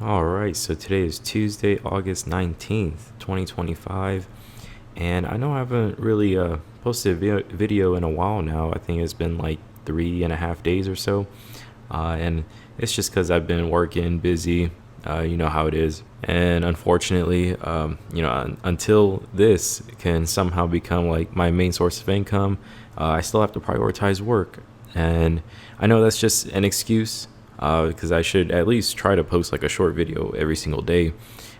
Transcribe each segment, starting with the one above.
All right, so today is Tuesday, August 19th, 2025. And I know I haven't really posted a video in a while now. I think it's been like 3.5 days or so. And it's just because I've been working busy. You know how it is. And unfortunately, until this can somehow become like my main source of income, I still have to prioritize work. And I know that's just an excuse because I should at least try to post like a short video every single day.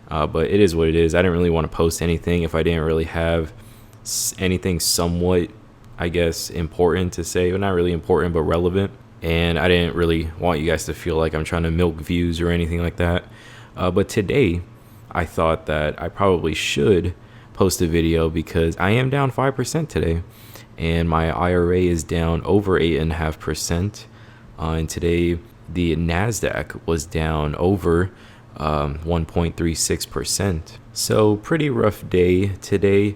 But it is what it is. I didn't really want to post anything if I didn't really have anything somewhat, I guess, important to say. Well, not really important, but relevant. And I didn't really want you guys to feel like I'm trying to milk views or anything like that. But today, I thought that I probably should post a video because I am down 5% today. And my IRA is down over 8.5%. And today, the NASDAQ was down over 1.36%. So pretty rough day today.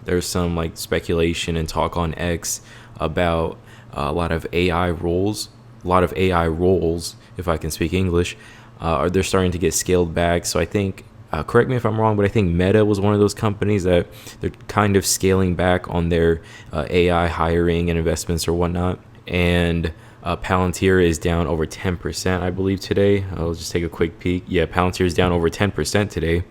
There's some like speculation and talk on X about a lot of AI roles, if I can speak English, they're starting to get scaled back. So I think, correct me if I'm wrong, but I think Meta was one of those companies that they're kind of scaling back on their AI hiring and investments or whatnot. And Palantir is down over 10%, I believe, today. I'll just take a quick peek. Yeah, Palantir is down over 10% today.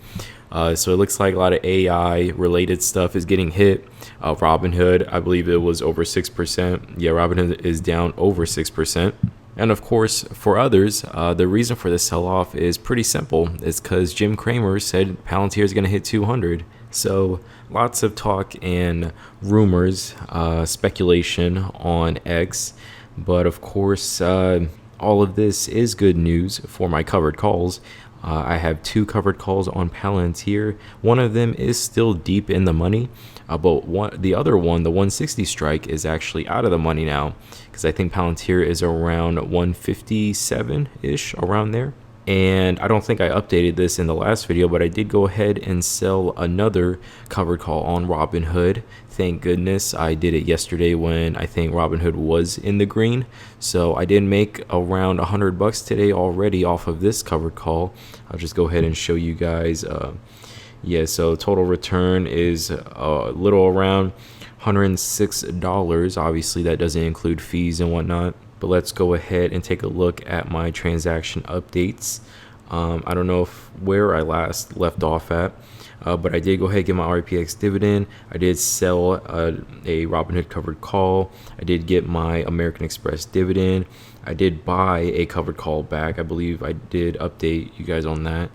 So it looks like a lot of AI related stuff is getting hit. Robinhood, I believe it was over 6%. Yeah, Robinhood is down over 6%. And of course, for others, the reason for the sell-off is pretty simple. It's because Jim Cramer said Palantir is going to hit 200. So lots of talk and rumors, speculation on X. But of course, all of this is good news for my covered calls. I have 2 covered calls on Palantir. One of them is still deep in the money, but the other one, the 160 strike, is actually out of the money now because I think Palantir is around 157-ish, around there. And I don't think I updated this in the last video, but I did go ahead and sell another covered call on Robinhood. Thank goodness I did it yesterday when I think Robinhood was in the green. So I did make around $100 today already off of this covered call. I'll just go ahead and show you guys. So total return is a little around $106. Obviously, that doesn't include fees and whatnot. But let's go ahead and take a look at my transaction updates. I don't know where I last left off at, but I did go ahead and get my RPX dividend. I did sell a Robinhood covered call. I did get my American Express dividend. I did buy a covered call back. I believe I did update you guys on that.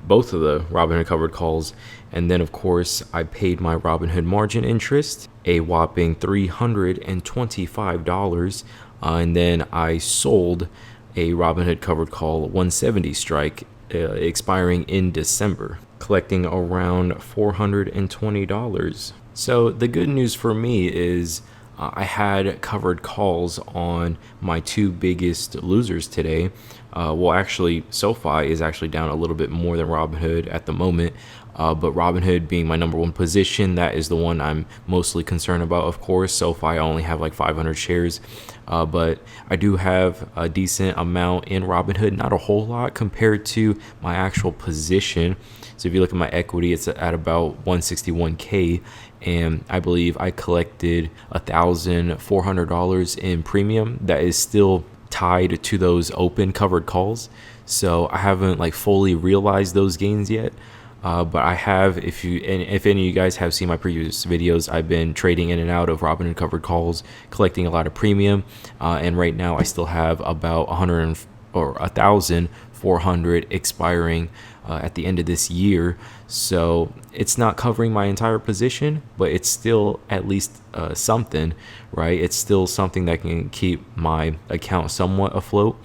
Both of the Robinhood covered calls. And then, of course, I paid my Robinhood margin interest, a whopping $325. And then I sold a Robinhood covered call 170 strike expiring in December, collecting around $420. So the good news for me is I had covered calls on my 2 biggest losers today. Actually, SoFi is actually down a little bit more than Robinhood at the moment. But Robinhood being my number 1 position, that is the one I'm mostly concerned about, of course. SoFi, I only have like 500 shares. But I do have a decent amount in Robinhood, not a whole lot compared to my actual position. So if you look at my equity, it's at about 161K. And I believe I collected $1,400 in premium. That is still tied to those open covered calls. So I haven't like fully realized those gains yet. But I have, if any of you guys have seen my previous videos, I've been trading in and out of Robinhood covered calls, collecting a lot of premium. And right now I still have about 1,400 expiring at the end of this year. So it's not covering my entire position, but it's still at least something, right? It's still something that can keep my account somewhat afloat,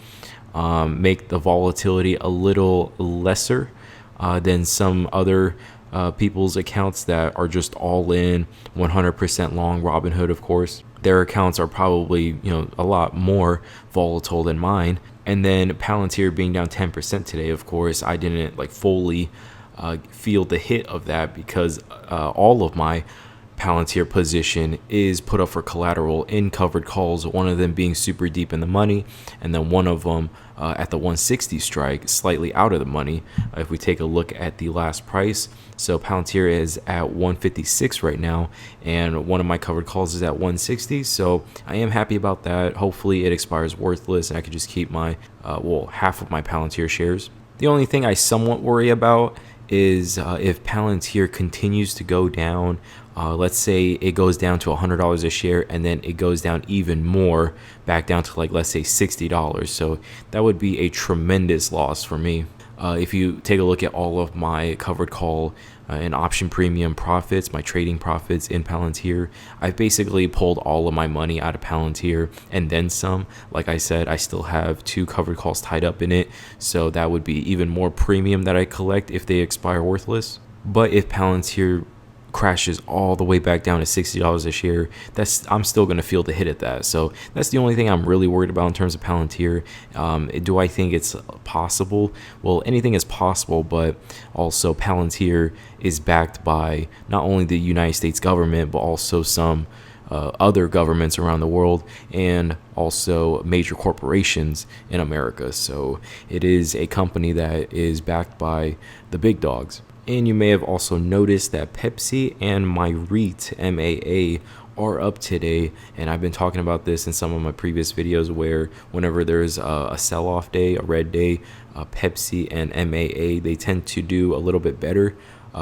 make the volatility a little lesser than some other people's accounts that are just all in 100% long Robinhood. Of course, their accounts are probably a lot more volatile than mine. And then Palantir being down 10% today, of course, I didn't like fully feel the hit of that because all of my Palantir position is put up for collateral in covered calls, one of them being super deep in the money, and then one of them at the 160 strike, slightly out of the money. If we take a look at the last price, so Palantir is at 156 right now, and one of my covered calls is at 160. So I am happy about that. Hopefully it expires worthless and I could just keep my, half of my Palantir shares. The only thing I somewhat worry about is if Palantir continues to go down. Let's say it goes down to $100 a share, and then it goes down even more, back down to like, let's say $60. So that would be a tremendous loss for me. If you take a look at all of my covered call and option premium profits, my trading profits in Palantir, I've basically pulled all of my money out of Palantir and then some. Like I said, I still have 2 covered calls tied up in it, so that would be even more premium that I collect if they expire worthless. But if Palantir crashes all the way back down to $60 a share, I'm still going to feel the hit at that. So that's the only thing I'm really worried about in terms of Palantir. Do I think it's possible? Well, anything is possible, but also Palantir is backed by not only the United States government, but also some other governments around the world, and also major corporations in America. So it is a company that is backed by the big dogs. And you may have also noticed that Pepsi and my REIT, MAA, are up today. And I've been talking about this in some of my previous videos, where whenever there's a sell-off day, a red day, Pepsi and MAA, they tend to do a little bit better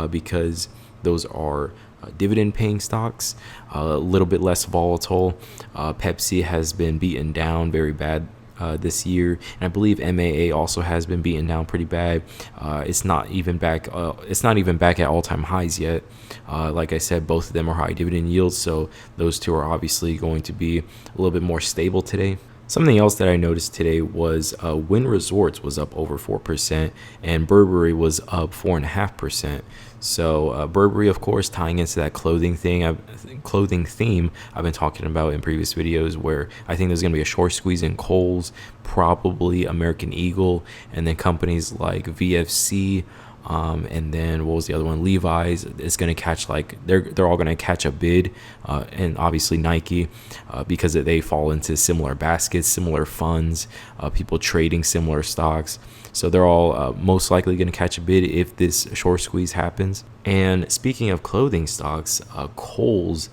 because those are dividend paying stocks, a little bit less volatile. Pepsi has been beaten down very bad this year, and I believe MAA also has been beaten down pretty bad. It's not even back at all-time highs yet. Like I said, both of them are high dividend yields, so those two are obviously going to be a little bit more stable today. Something else that I noticed today was Wynn Resorts was up over 4%, and Burberry was up 4.5%. So Burberry, of course, tying into that clothing theme I've been talking about in previous videos, where I think there's going to be a short squeeze in Kohl's, probably American Eagle, and then companies like VFC, and then what was the other one? Levi's is going to catch, like, they're all going to catch a bid, and obviously Nike, because they fall into similar baskets, similar funds, people trading similar stocks. So they're all most likely going to catch a bid if this short squeeze happens. And speaking of clothing stocks, Kohl's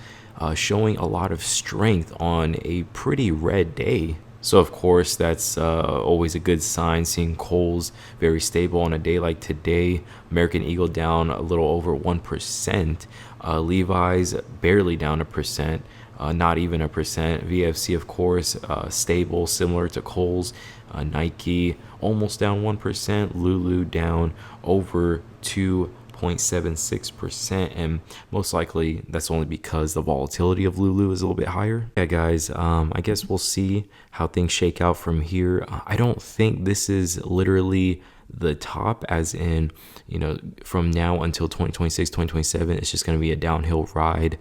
showing a lot of strength on a pretty red day. So of course that's always a good sign, seeing Kohl's very stable on a day like today. American Eagle down a little over 1%. Levi's barely down 1%. Not even 1%. VFC, of course, stable, similar to Kohl's. Nike almost down 1%. Lulu down over 2.76%, and most likely that's only because the volatility of Lulu is a little bit higher. Yeah, guys, I guess we'll see how things shake out from here. I don't think this is literally the top, as in, from now until 2026, 2027, it's just going to be a downhill ride.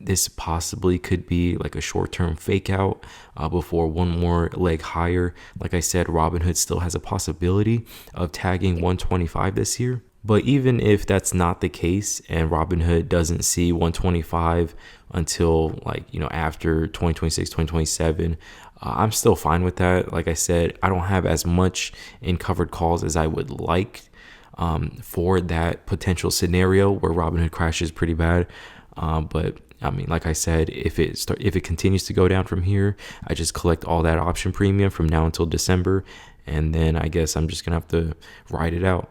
This possibly could be like a short-term fake out before one more leg higher. Like I said, Robinhood still has a possibility of tagging 125 this year. But even if that's not the case and Robinhood doesn't see 125 until after 2026, 2027, I'm still fine with that. Like I said, I don't have as much in covered calls as I would like for that potential scenario where Robinhood crashes pretty bad. But I mean, like I said, if it continues to go down from here, I just collect all that option premium from now until December, and then I guess I'm just gonna have to ride it out.